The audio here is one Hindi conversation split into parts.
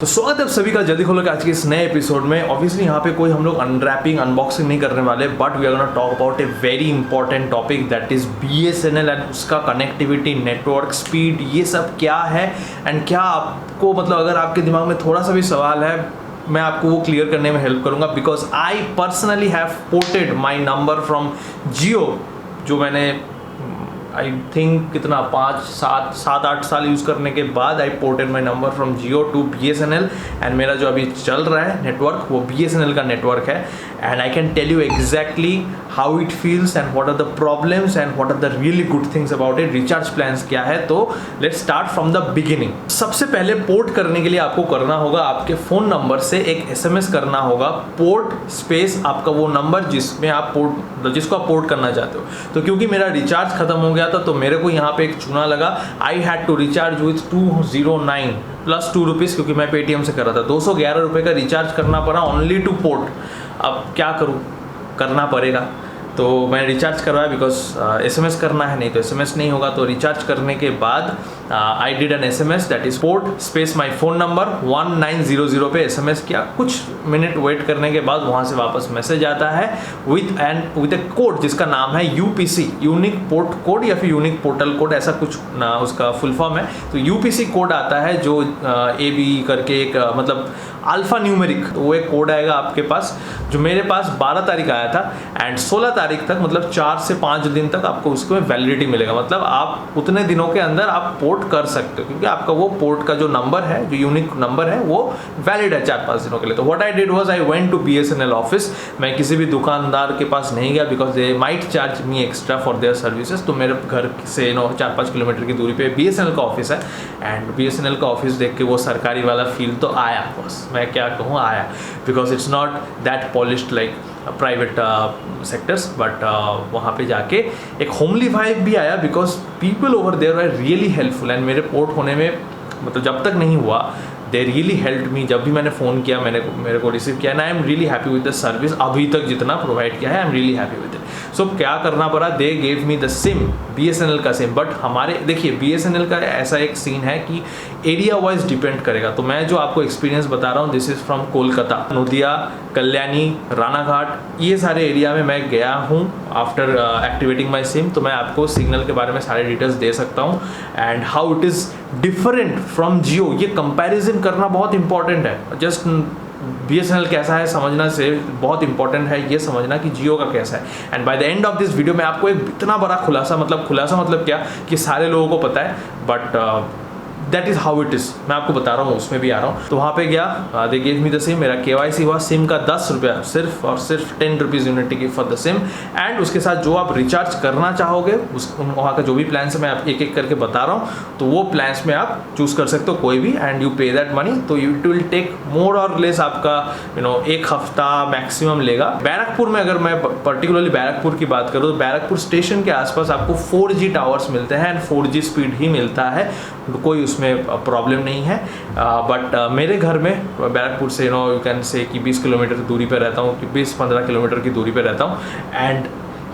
तो स्वागत है आप सभी का जल्दी खोलो के आज के इस नए एपिसोड में। ऑब्वियसली यहाँ पे कोई हम लोग अनरैपिंग अनबॉक्सिंग नहीं करने वाले, but we are gonna talk about a very important topic that is BSNL and उसका कनेक्टिविटी, नेटवर्क स्पीड, ये सब क्या है एंड क्या आपको मतलब अगर आपके दिमाग में थोड़ा सा भी सवाल है मैं आपको वो क्लियर करने में हेल्प करूँगा। Because I personally have ported my number from Jio, जो मैंने आई थिंक कितना 5-7-8 साल यूज़ करने के बाद I ported my number from Jio to BSNL and मेरा जो अभी चल रहा है नेटवर्क वो BSNL का नेटवर्क है। And I can tell you exactly how it feels and what are the problems and what are the really good things about it. Recharge plans क्या है, तो let's start from the beginning. सबसे पहले पोर्ट करने के लिए आपको करना होगा आपके फ़ोन नंबर से एक SMS करना होगा, पोर्ट स्पेस आपका वो नंबर जिसमें आप जिसको आप पोर्ट करना चाहते हो। तो क्योंकि मेरा रिचार्ज खत्म हो गया था तो मेरे को यहाँ पे एक चुना लगा, I had to recharge with 209 plus 2 rupees, क्योंकि मैं पेटीएम से कर रहा था। 211 रुपये का रिचार्ज करना पड़ा ओनली टू पोर्ट। अब क्या करूँ, करना पड़ेगा। तो मैंने रिचार्ज करवाया बिकॉज SMS करना है, नहीं तो SMS नहीं होगा। तो रिचार्ज करने के बाद I did an SMS that is port space my phone number 1900 पे SMS किया। कुछ मिनट वेट करने के बाद वहाँ से वापस मैसेज आता है विथ ए कोड जिसका नाम है UPC, यूनिक पोर्ट कोड या फिर यूनिक पोर्टल कोड, ऐसा कुछ ना उसका फुल फॉर्म है। तो UPC कोड आता है जो AB करके एक मतलब अल्फ़ा न्यूमेरिक, तो वो एक कोड आएगा आपके पास, जो मेरे पास 12 तारीख आया था एंड 16 तारीख तक मतलब 4 से 5 दिन तक आपको उसको वैलिडिटी मिलेगा। मतलब आप उतने दिनों के अंदर आप पोर्ट कर सकते हो, क्योंकि आपका वो पोर्ट का जो नंबर है, जो यूनिक नंबर है, वो वैलिड है 4-5 दिनों के लिए। तो what I did was I went to BSNL office. मैं किसी भी दुकानदार के पास नहीं गया because they might charge me extra for their services. तो मेरे घर से 4-5 किलोमीटर की दूरी पे BSNL का ऑफिस है एंड BSNL का ऑफिस देख के वो सरकारी वाला फील तो आया, बस मैं क्या कहूँ, आया। Because it's not that polished like private sectors, but वहाँ पे जाके एक होमली वाइब भी आया because people over there are really helpful. And मेरे पोर्ट होने में मतलब जब तक नहीं हुआ दे रियली हेल्प मी। जब भी मैंने फ़ोन किया मेरे को रिसीव किया, and I am really happy with the service. अभी तक जितना प्रोवाइड किया है I am really happy with it. So क्या करना पड़ा, they gave me the SIM, BSNL का सिम। बट हमारे देखिए BSNL का ऐसा एक सीन है कि एरिया वाइज डिपेंड करेगा। तो मैं जो आपको एक्सपीरियंस बता रहा हूँ this is from Kolkata, Nadia, Kalyani, Ranaghat, ये सारे एरिया में मैं गया हूँ आफ्टर एक्टिवेटिंग माई सिम। तो मैं आपको सिग्नल के बारे में सारे डिटेल्स दे सकता हूँ and how it is different from Jio. ये कंपैरिजन करना बहुत इंपॉर्टेंट है। जस्ट BSNL कैसा है समझना से बहुत इंपॉर्टेंट है ये समझना कि जियो का कैसा है। And by the end of this video मैं आपको एक इतना बड़ा खुलासा मतलब क्या कि सारे लोगों को पता है, but that is how it is. मैं आपको बता रहा हूँ, उसमें भी आ रहा हूँ। तो वहाँ पे गया, दे गेव मी द सिम, मेरा KYC हुआ, सिम का 10 रुपया सिर्फ और सिर्फ 10 rupees unit ticket for the SIM. And उसके साथ जो आप रिचार्ज करना चाहोगे वहाँ का जो भी प्लान्स है मैं आप एक एक करके बता रहा हूँ, तो वो प्लान्स में आप चूज़ कर सकते हो कोई भी एंड यू पे दैट मनी। तो इट विल टेक मोर और लेस आपका एक हफ्ता मैक्सिमम लेगा। बैरकपुर में अगर मैं पर्टिकुलरली बैरकपुर की बात करूँ तो बैरकपुर स्टेशन के आसपास आपको 4G टावर्स मिलते हैं एंड 4G स्पीड ही मिलता है, कोई उसमें प्रॉब्लम नहीं है। बट मेरे घर में बैरकपुर से यू कैन से कि 20 किलोमीटर की दूरी पे रहता हूँ, 20-15 किलोमीटर की दूरी पे रहता हूँ एंड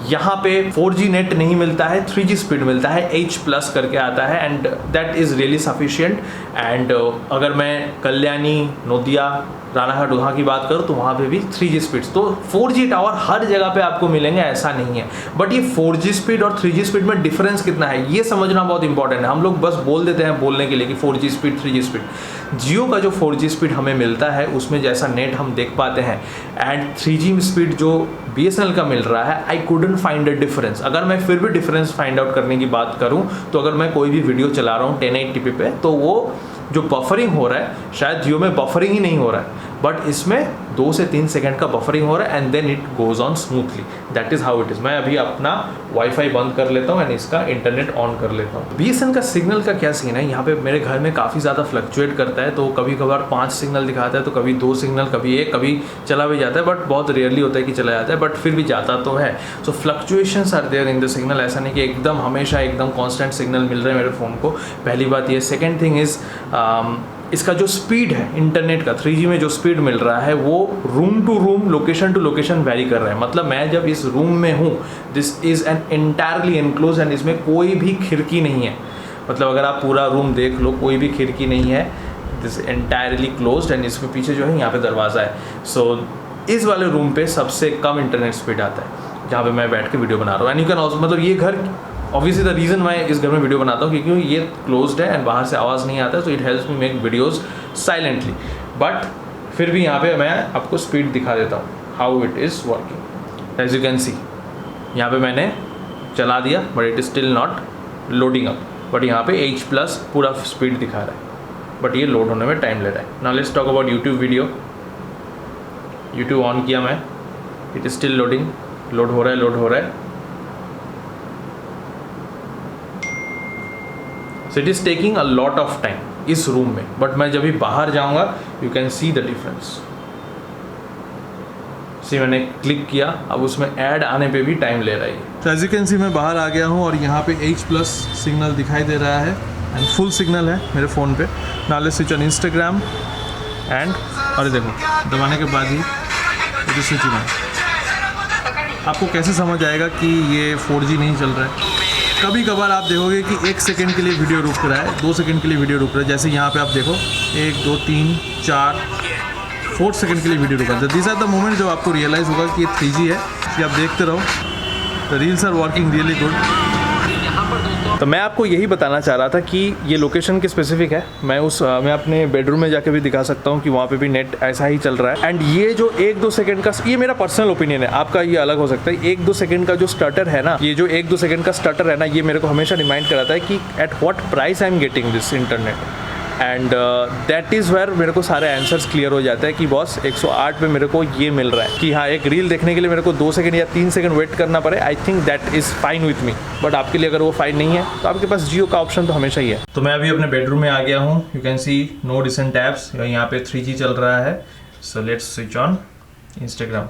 यहाँ पे 4G नेट नहीं मिलता है, 3G स्पीड मिलता है, H+ करके आता है and that is really sufficient. And अगर मैं कल्याणी, नोदिया, रानाघाट वहाँ की बात करूँ तो वहाँ पे भी 3G स्पीड्स। तो 4G टावर हर जगह पे आपको मिलेंगे ऐसा नहीं है, बट ये 4G स्पीड और 3G स्पीड में डिफरेंस कितना है ये समझना बहुत इंपॉर्टेंट है। हम लोग बस बोल देते हैं बोलने के लिए कि 4G स्पीड 3G स्पीड। जियो का जो 4G स्पीड हमें मिलता है उसमें जैसा नेट हम देख पाते हैं एंड 3G स्पीड जो BSNL का मिल रहा है, आई कुडंट फाइंड अ डिफरेंस। अगर मैं फिर भी डिफरेंस फाइंड आउट करने की बात करूँ तो अगर मैं कोई भी वीडियो चला रहा हूँ 1080p पे तो वो जो बफरिंग हो रहा है, शायद जियो में बफरिंग ही नहीं हो रहा है, बट इसमें 2 से 3 सेकंड का बफरिंग हो रहा है and then it goes on smoothly. That is how it is. मैं अभी अपना वाईफाई बंद कर लेता हूँ एंड इसका इंटरनेट ऑन कर लेता हूँ। BSNL का सिग्नल का क्या सीन है, यहाँ पे मेरे घर में काफ़ी ज़्यादा फ्लक्चुएट करता है। तो कभी कभार 5 सिग्नल दिखाता है, तो कभी 2 सिग्नल, कभी 1, कभी चला भी जाता है, बट बहुत रेयरली होता है कि चला जाता है, बट फिर भी जाता तो है। So fluctuations are there in the signal. ऐसा नहीं कि एकदम हमेशा एकदम कॉन्स्टेंट सिग्नल मिल रहा है मेरे फ़ोन को, पहली बात ये। सेकेंड थिंग इज़ इसका जो स्पीड है इंटरनेट का, 3G में जो स्पीड मिल रहा है वो room to room, location to location vary कर रहा है। मतलब मैं जब इस रूम में हूँ, this is an entirely enclose and इसमें कोई भी खिड़की नहीं है। मतलब अगर आप पूरा रूम देख लो, कोई भी खिड़की नहीं है, दिस एंटायरली क्लोज्ड एंड इसके पीछे जो है यहाँ पे दरवाज़ा है. सो इस वाले रूम पे सबसे कम इंटरनेट स्पीड आता है जहाँ पे मैं बैठ के वीडियो बना रहा हूँ. एंड यू कैन ऑल्सो, मतलब ये घर ऑब्वियसली द रीज़न मैं इस घर में वीडियो बनाता हूँ क्योंकि ये क्लोज्ड है एंड बाहर से आवाज़ नहीं आता है. So it helps me make videos silently. But फिर भी यहाँ पे मैं आपको स्पीड दिखा देता हूँ how it is working. As you can see यहाँ पे मैंने चला दिया but it is still not loading up. But यहाँ पे H+ पूरा स्पीड दिखा रहा है बट ये लोड होने में टाइम ले रहा है. Now let's talk about YouTube video. YouTube on किया मैं, it is still loading. Load हो रहा है. So it is taking a lot of time इस रूम में. बट मैं जब भी बाहर जाऊँगा you can see the difference. See मैंने क्लिक किया, अब उसमें ऐड आने पे भी टाइम ले रहा है. तो एज यू कैन सी मैं बाहर आ गया हूँ और यहाँ पे H+ सिग्नल दिखाई दे रहा है एंड फुल सिग्नल है मेरे फ़ोन पे. Now let's switch on Instagram and अरे देखो दबाने के बाद ही इट इज स्विचिंग ऑन. आपको कैसे समझ आएगा कि ये 4G नहीं चल रहा है? कभी कभार आप देखोगे कि 1 सेकंड के लिए वीडियो रुक रहा है, 2 सेकंड के लिए वीडियो रुक रहा है. जैसे यहाँ पे आप देखो 1 2 3 4 4 सेकंड के लिए वीडियो रुका है. दिस आर द मोमेंट जब आपको रियलाइज़ होगा कि ये 3G है. कि आप देखते रहो, the reels are working really good. तो मैं आपको यही बताना चाह रहा था कि ये लोकेशन की स्पेसिफिक है. मैं अपने बेडरूम में जाके भी दिखा सकता हूँ कि वहाँ पे भी नेट ऐसा ही चल रहा है. एंड ये जो 1-2 सेकंड का, ये मेरा पर्सनल ओपिनियन है, आपका ये अलग हो सकता है. 1-2 सेकंड का जो स्टटर है ना, ये जो 1-2 सेकंड का स्टटर है ना, ये मेरे को हमेशा रिमाइंड कराता है कि at what price I am getting this internet. And that is where मेरे को सारे आंसर्स क्लियर हो जाता है कि बॉस 108 पे मेरे को ये मिल रहा है. कि हाँ, एक रील देखने के लिए मेरे को 2 सेकंड या 3 सेकंड वेट करना पड़े, I think that is fine with me. But आपके लिए अगर वो फाइन नहीं है तो आपके पास जियो का ऑप्शन तो हमेशा ही है. तो मैं अभी अपने बेडरूम में आ गया हूँ. You can see no recent apps. यहाँ पे 3G चल रहा है. So let's switch on Instagram.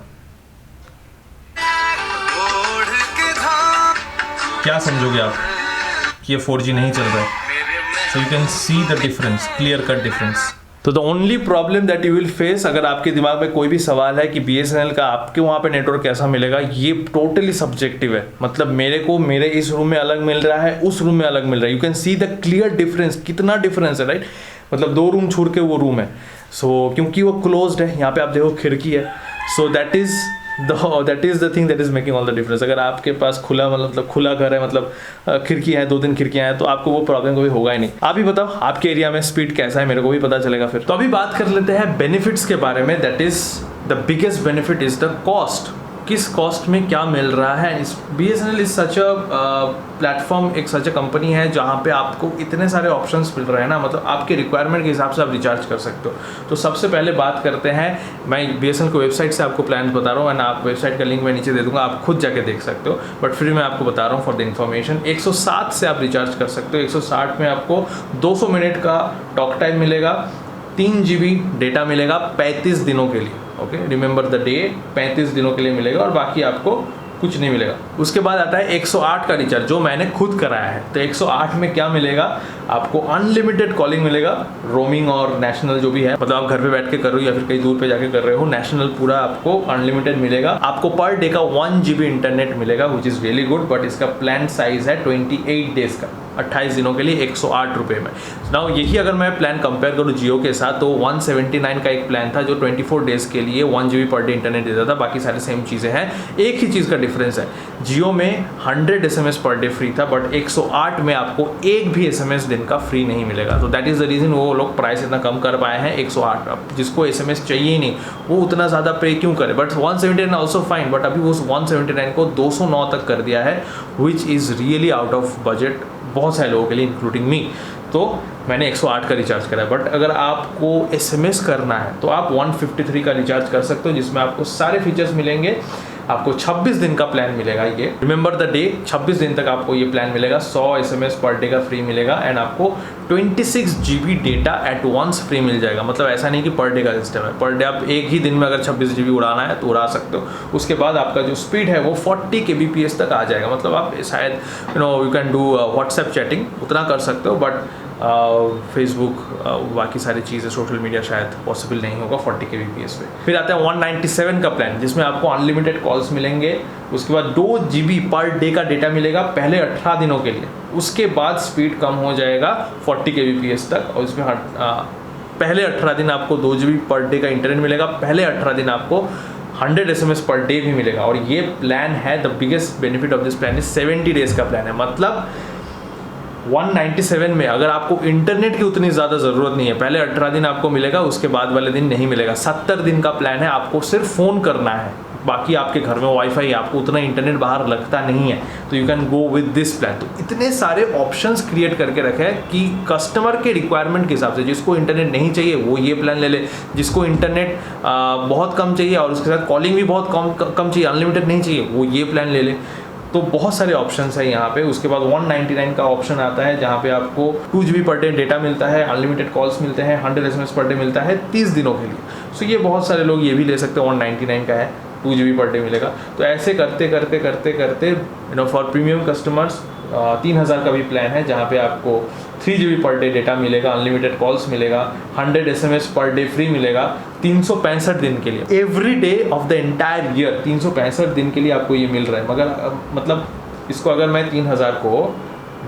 क्या समझोगे आप कि ये 4G नहीं चल रहा है? So you can see the difference, clear cut difference. तो the only problem that you will face, अगर आपके दिमाग में कोई भी सवाल है कि BSNL का आपके वहाँ पे नेटवर्क कैसा मिलेगा, ये टोटली सब्जेक्टिव है. मतलब मेरे इस रूम में अलग मिल रहा है, उस रूम में अलग मिल रहा है. You can see the clear difference. कितना डिफरेंस है, राइट? मतलब 2 रूम छोड़ के वो रूम है. सो क्योंकि वो क्लोज्ड है, यहाँ पे आप देखो खिड़की है. सो that is the thing that is making all the difference. अगर आपके पास मतलब खुला घर है, मतलब खिड़की है, 2-3 खिड़कियाँ हैं, तो आपको वो प्रॉब्लम कभी होगा ही नहीं. आप ही बताओ आपके एरिया में स्पीड कैसा है, मेरे को भी पता चलेगा फिर. तो अभी बात कर लेते हैं बेनिफिट्स के बारे में. That is the biggest benefit is the cost. किस कॉस्ट में क्या मिल रहा है. BSNL is such a platform, एक सच अ कंपनी है जहाँ पे आपको इतने सारे ऑप्शंस मिल रहे हैं ना. मतलब आपके रिक्वायरमेंट के हिसाब से आप रिचार्ज कर सकते हो. तो सबसे पहले बात करते हैं, मैं BSNL को वेबसाइट से आपको प्लान बता रहा हूँ एंड आप वेबसाइट का लिंक मैं नीचे दे दूँगा, आप खुद जाके देख सकते हो. बट फिर मैं आपको बता रहा हूँ फॉर द इन्फॉर्मेशन. 107 से आप रिचार्ज कर सकते हो. 160 में आपको 200 मिनट का टॉक टाइम मिलेगा, 3 GB डेटा मिलेगा 35 दिनों के लिए. ओके, रिमेंबर द डे, 35 दिनों के लिए मिलेगा और बाकी आपको कुछ नहीं मिलेगा. उसके बाद आता है 108 का रिचार्ज, जो मैंने खुद कराया है. तो 108 में क्या मिलेगा आपको? अनलिमिटेड कॉलिंग मिलेगा, रोमिंग और नेशनल जो भी है, मतलब आप घर पे बैठ के कर रहे हो या फिर कहीं दूर पे जाके कर रहे हो, नेशनल पूरा आपको अनलिमिटेड मिलेगा. आपको पर डे का 1 GB इंटरनेट मिलेगा which is really good. But इसका प्लान साइज है 28 डेज का, 28 दिनों के लिए 108 रुपये में. नाउ यही अगर मैं प्लान कंपेयर करूँ जियो के साथ, तो 179 का एक प्लान था जो 24 डेज के लिए 1 GB पर डे इंटरनेट देता था. बाकी सारे सेम चीज़ें हैं. एक ही चीज़ का डिफरेंस है, जियो में 100 SMS पर डे फ्री था, बट 108 में आपको एक भी SMS दिन का फ्री नहीं मिलेगा. तो दैट इज़ द रीज़न वो लोग प्राइस इतना कम कर पाए हैं 108. अब जिसको SMS चाहिए ही नहीं वो उतना ज़्यादा पे क्यों करे. बट 179 ऑल्सो फाइन, बट अभी उस 179 को 209 तक कर दिया है which is really out of budget बहुत सारे लोगों के लिए, इंक्लूडिंग मी. तो मैंने 108 का रिचार्ज करा है. बट अगर आपको SMS करना है तो आप 153 का रिचार्ज कर सकते हो, जिसमें आपको सारे फीचर्स मिलेंगे. आपको 26 दिन का प्लान मिलेगा. ये रिमेंबर द डे, 26 दिन तक आपको ये प्लान मिलेगा. 100 SMS पर डे का फ्री मिलेगा एंड आपको 26 GB data at once free मिल जाएगा. मतलब ऐसा नहीं कि पर डे का सिस्टम है, पर डे आप एक ही दिन में अगर 26 GB उड़ाना है तो उड़ा सकते हो. उसके बाद आपका जो स्पीड है वो 40 kbps तक आ जाएगा. मतलब आप शायद you can do WhatsApp chatting उतना कर सकते हो, बट फेसबुक बाकी सारी चीज़ें सोशल मीडिया शायद पॉसिबल नहीं होगा 40 kbps पे. फिर आता है 197 का प्लान, जिसमें आपको अनलिमिटेड कॉल्स मिलेंगे. उसके बाद 2 GB पर डे का डेटा मिलेगा पहले 18 दिनों के लिए. उसके बाद स्पीड कम हो जाएगा 40 kbps तक और इसमें पहले 18 दिन आपको 2 GB पर डे का इंटरनेट मिलेगा, पहले 18 दिन आपको 100 SMS पर डे भी मिलेगा। और ये प्लान है, the biggest benefit of this plan is 70 days का प्लान है। मतलब 197 में अगर आपको इंटरनेट की उतनी ज़्यादा ज़रूरत नहीं है, पहले 18 दिन आपको मिलेगा, उसके बाद वाले दिन नहीं मिलेगा। 70 दिन का प्लान है, आपको सिर्फ फ़ोन करना है, बाकी आपके घर में वाईफाई, आपको उतना इंटरनेट बाहर लगता नहीं है, तो you can go with this plan. तो इतने सारे ऑप्शंस क्रिएट करके रखे हैं कि कस्टमर के रिक्वायरमेंट के हिसाब से, जिसको इंटरनेट नहीं चाहिए वो ये प्लान ले ले, जिसको इंटरनेट बहुत कम चाहिए और उसके साथ कॉलिंग भी बहुत कम चाहिए, अनलिमिटेड नहीं चाहिए, वो ये प्लान ले ले। तो बहुत सारे ऑप्शंस है यहाँ पे। उसके बाद 199 का ऑप्शन आता है जहाँ पे आपको 2 GB पर डे डेटा मिलता है, अनलिमिटेड कॉल्स मिलते हैं, 100 SMS पर डे मिलता है 30 दिनों के लिए। सो ये बहुत सारे लोग ये भी ले सकते हैं, 199 का है, 2 GB पर डे मिलेगा। तो ऐसे करते करते करते करते फॉर प्रीमियम कस्टमर्स 3000 का भी प्लान है जहाँ पे आपको 3 GB पर डे डेटा मिलेगा, अनलिमिटेड कॉल्स मिलेगा, 100 SMS पर डे फ्री मिलेगा 365 दिन के लिए, every day of the entire year. 365 दिन के लिए आपको ये मिल रहा है। मगर मतलब इसको अगर मैं 3000 को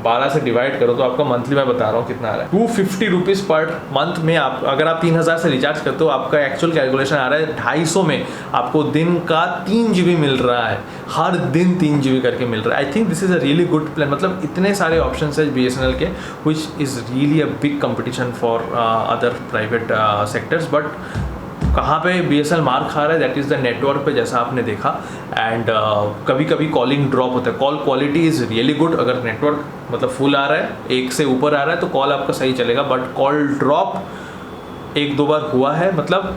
12 से डिवाइड करो तो आपका मंथली मैं बता रहा हूँ कितना आ रहा है, 250 रुपीज़ पर मंथ में। आप अगर आप 3000 से रिचार्ज करते हो, आपका एक्चुअल कैलकुलेशन आ रहा है 250 में आपको दिन का 3 GB मिल रहा है, हर दिन 3 GB करके मिल रहा है। I think this is a really good plan. मतलब इतने सारे ऑप्शन है BSNL के, which is really a big competition for other private sectors. But कहाँ पे BSNL मार खा रहा है, दैट इज़ द नेटवर्क पे, जैसा आपने देखा। एंड कभी कभी कॉलिंग ड्रॉप होता है, call quality is really good. अगर नेटवर्क मतलब फुल आ रहा है, 1 से ऊपर आ रहा है तो कॉल आपका सही चलेगा, बट कॉल ड्रॉप 1-2 बार हुआ है। मतलब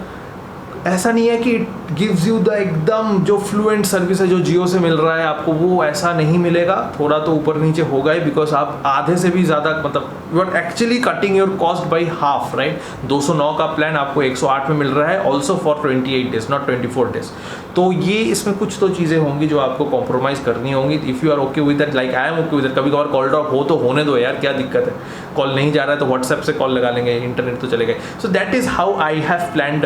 ऐसा नहीं है कि इट गिव्स यू द एकदम जो फ्लुएंट सर्विस है जो जियो से मिल रहा है आपको, वो ऐसा नहीं मिलेगा। थोड़ा तो ऊपर नीचे होगा ही, बिकॉज आप आधे से भी ज़्यादा मतलब you are actually cutting your cost by half, right. 209 का प्लान आपको 108 में मिल रहा है, also for 28 days, not 24 days. तो ये इसमें कुछ तो चीज़ें होंगी जो आपको कॉम्प्रोमाइज़ करनी होंगी। If you are okay with that, like I am okay with that. कभी कभार कॉल ड्रॉप हो तो होने दो यार, क्या दिक्कत है। कॉल नहीं जा रहा है तो व्हाट्सएप से कॉल लगा लेंगे, इंटरनेट तो चलेगा। So that is how I have planned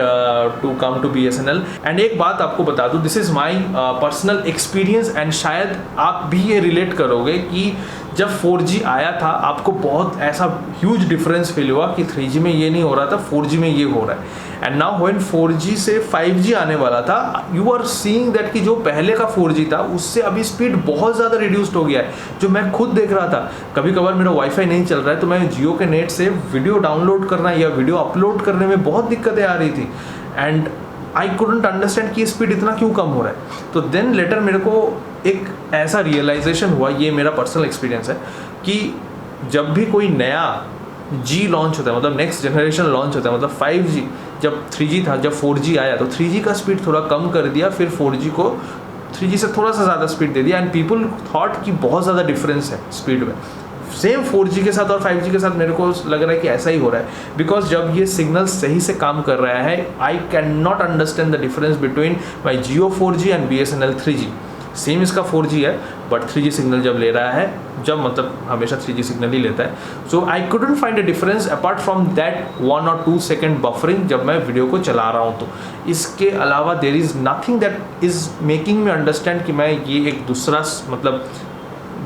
to come to BSNL। And एक बात आपको बता दूं, this is my personal experience, and शायद आप भी ये रिलेट करोगे कि जब 4G आया था आपको बहुत ऐसा ह्यूज डिफरेंस फील हुआ कि 3G में ये नहीं हो रहा था, 4G में ये हो रहा है। एंड नाउ व्हेन 4G से 5G आने वाला था, यू आर सीइंग दैट कि जो पहले का 4G था उससे अभी स्पीड बहुत ज़्यादा रिड्यूस्ड हो गया है, जो मैं खुद देख रहा था। कभी कभार मेरा वाईफाई नहीं चल रहा है तो मैं जियो के नेट से वीडियो डाउनलोड करना या वीडियो अपलोड करने में बहुत दिक्कतें आ रही थी, एंड आई कुडंट अंडरस्टैंड कि स्पीड इतना क्यों कम हो रहा है। तो देन लेटर मेरे को एक ऐसा रियलाइजेशन हुआ, ये मेरा पर्सनल एक्सपीरियंस है, कि जब भी कोई नया G लॉन्च होता है, मतलब नेक्स्ट जनरेशन लॉन्च होता है, मतलब 5G, जब 3G था, जब 4G आया तो 3G का स्पीड थोड़ा कम कर दिया, फिर 4G को 3G से थोड़ा सा ज़्यादा स्पीड दे दिया, एंड पीपल थॉट कि बहुत ज़्यादा डिफरेंस है स्पीड में। सेम 4G के साथ और 5G के साथ मेरे को लग रहा है कि ऐसा ही हो रहा है, बिकॉज जब ये सिग्नल सही से काम कर रहा है, I can not understand the difference between my Jio 4G and BSNL 3G। Same इसका 4G है, बट 3G सिग्नल जब ले रहा है, जब मतलब हमेशा 3G सिग्नल ही लेता है। So I couldn't find a difference apart from that 1 or 2 second buffering जब मैं वीडियो को चला रहा हूँ। तो इसके अलावा there is nothing that is making me understand कि मैं ये एक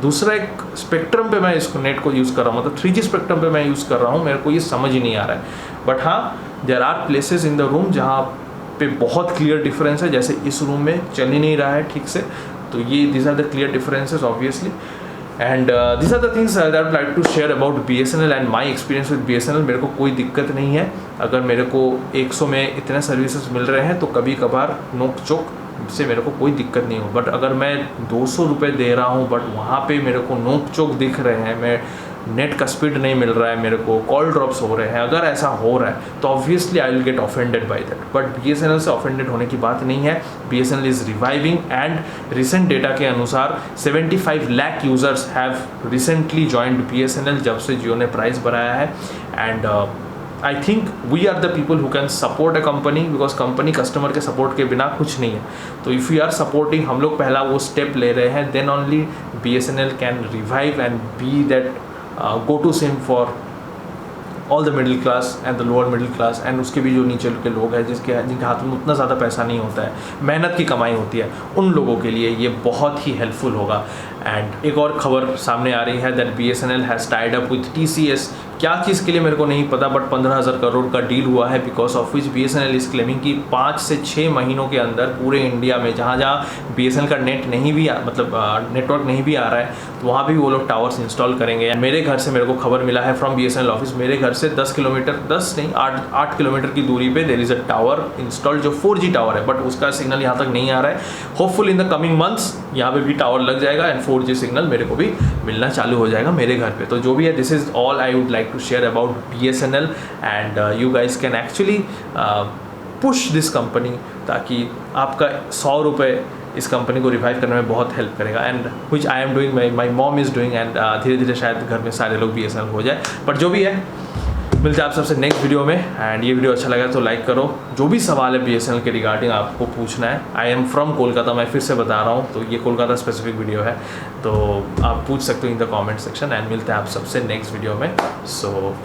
दूसरा एक स्पेक्ट्रम पे मैं इसको नेट को यूज़ कर रहा हूँ, मतलब 3G स्पेक्ट्रम पे मैं यूज़ कर रहा हूँ। मेरे को ये समझ ही नहीं आ रहा है। बट हाँ, there are places in the room जहाँ पे बहुत क्लियर डिफरेंस है, जैसे इस रूम में चल ही नहीं रहा है ठीक से। तो ये this are the clear differences obviously, and this are the things that I would like to share about BSNL and my experience with BSNL। मेरे को कोई दिक्कत नहीं है, अगर मेरे को 100 में इतने सर्विसेज मिल रहे हैं तो कभी कभार नोक चोक से मेरे को कोई दिक्कत नहीं हो। बट अगर मैं 200 रुपये दे रहा हूँ, बट वहाँ पे मेरे को नोक चोक दिख रहे हैं, मैं नेट का स्पीड नहीं मिल रहा है, मेरे को कॉल ड्रॉप्स हो रहे हैं, अगर ऐसा हो रहा है तो obviously I will get offended by that. But BSNL से ऑफेंडेड होने की बात नहीं है। BSNL is reviving, and recent data के अनुसार 75 lakh users have recently joined BSNL जब से जियो ने प्राइस बढ़ाया है। And I think we are the people who can support a company, because company customer के सपोर्ट के बिना कुछ नहीं है। तो इफ़ यू आर सपोर्टिंग, हम लोग पहला वो स्टेप ले रहे हैं, then only BSNL can revive and be that go to SIM for all the middle class and the lower middle class, and उसके भी जो नीचे के लोग हैं जिनके हाथ में उतना ज़्यादा पैसा नहीं होता है, मेहनत की कमाई होती है, उन लोगों के लिए ये बहुत ही हेल्पफुल होगा। एंड एक और खबर सामने आ रही है that BSNL has tied up with TCS क्या चीज़ के लिए मेरे को नहीं पता, बट 15,000 करोड़ का डील हुआ है, because of which BSNL is claiming कि 5 से 6 महीनों के अंदर पूरे इंडिया में जहाँ जहाँ BSNL का नेट नहीं भी नेटवर्क नहीं भी आ रहा है, तो वहाँ भी वो लोग टावर्स इंस्टॉल करेंगे। मेरे घर से मेरे को खबर मिला है फ्रॉम BSNL ऑफिस, मेरे घर से 10 किलोमीटर 10 नहीं 8 किलोमीटर की दूरी पे there is a tower installed जो 4G टावर है, बट उसका सिग्नल यहाँ तक नहीं आ रहा है। Hopeful in the coming months यहाँ पे भी टावर लग जाएगा एंड 4G सिग्नल मेरे को भी मिलना चालू हो जाएगा मेरे घर पे। तो जो भी है, this is all I would like to share about BSNL and you guys can actually push this company, ताकि आपका 100 रुपये इस कंपनी को रिवाइव करने में बहुत हेल्प करेगा, and which I am doing, my mom is doing, and धीरे धीरे शायद घर में सारे लोग BSNL हो जाए। बट जो भी है, मिलते हैं आप सबसे नेक्स्ट वीडियो में। एंड ये वीडियो अच्छा लगा तो लाइक करो। जो भी सवाल है BSNL के रिगार्डिंग आपको पूछना है, आई एम फ्रॉम कोलकाता, मैं फिर से बता रहा हूँ, तो ये कोलकाता स्पेसिफिक वीडियो है, तो आप पूछ सकते हो in the comment section. And मिलते हैं आप सबसे नेक्स्ट वीडियो में। सो